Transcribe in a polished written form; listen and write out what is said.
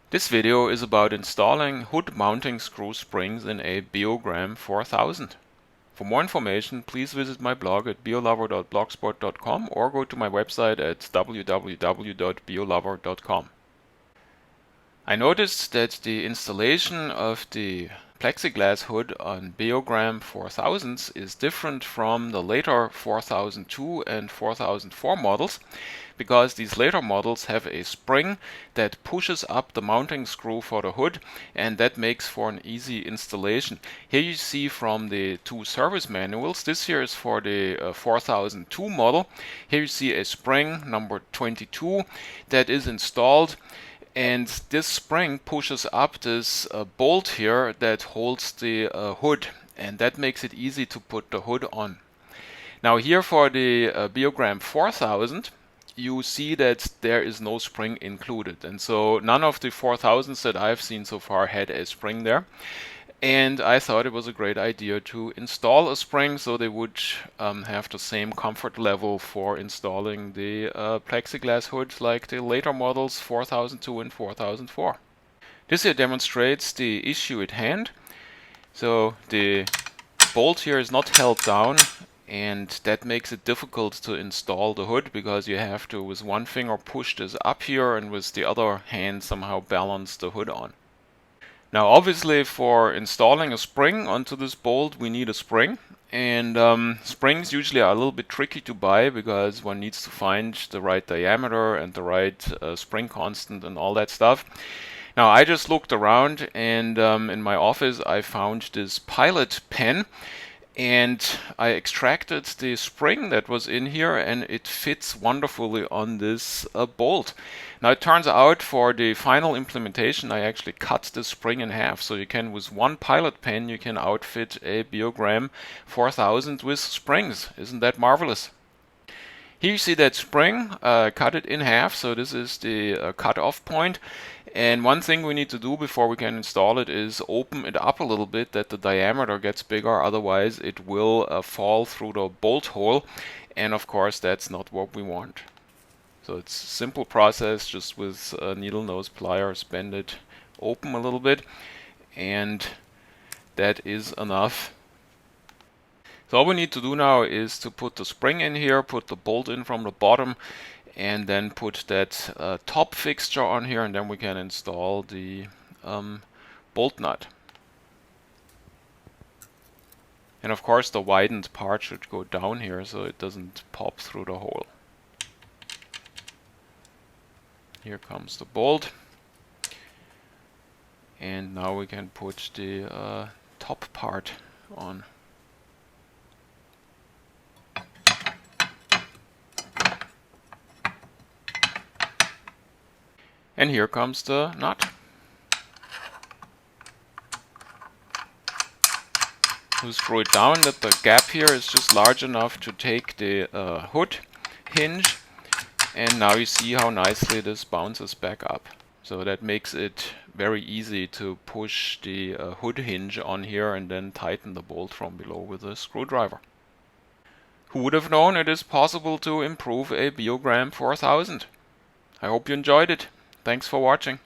This video is about installing hood mounting screw springs in a Beogram 4000. For more information, please visit my blog at beolover.blogspot.com or go to my website at www.beolover.com. I noticed that the installation of the plexiglass hood on Beogram 4000s is different from the later 4002 and 4004 models, because these later models have a spring that pushes up the mounting screw for the hood, and that makes for an easy installation. Here you see from the two service manuals, this here is for the 4002 model. Here you see a spring number 22 that is installed, and this spring pushes up this bolt here that holds the hood, and that makes it easy to put the hood on. Now here for the Beogram 4000, you see that there is no spring included, and so none of the 4000s that I've seen so far had a spring there. And I thought it was a great idea to install a spring so they would have the same comfort level for installing the plexiglass hood like the later models 4002 and 4004. This here demonstrates the issue at hand. So the bolt here is not held down, and that makes it difficult to install the hood because you have to, with one finger, push this up here and with the other hand somehow balance the hood on. Now obviously for installing a spring onto this bolt we need a spring, and springs usually are a little bit tricky to buy because one needs to find the right diameter and the right spring constant and all that stuff. Now I just looked around, and in my office I found this pilot pen, and I extracted the spring that was in here, and it fits wonderfully on this bolt. Now it turns out for the final implementation I actually cut the spring in half, so you can, with one pilot pen, you can outfit a Beogram 4000 with springs. Isn't that marvelous? Here you see that spring, cut it in half, so this is the cut-off point. And one thing we need to do before we can install it is open it up a little bit that the diameter gets bigger, otherwise it will fall through the bolt hole, and of course that's not what we want. So it's a simple process, just with needle nose pliers bend it open a little bit, and that is enough. So all we need to do now is to put the spring in here, put the bolt in from the bottom, and then put that top fixture on here, and then we can install the bolt nut. And of course the widened part should go down here so it doesn't pop through the hole. Here comes the bolt, and now we can put the top part on. And here comes the nut. We screw it down that the gap here is just large enough to take the hood hinge, and now you see how nicely this bounces back up. So that makes it very easy to push the hood hinge on here and then tighten the bolt from below with a screwdriver. Who would have known it is possible to improve a Beogram 4000? I hope you enjoyed it. Thanks for watching.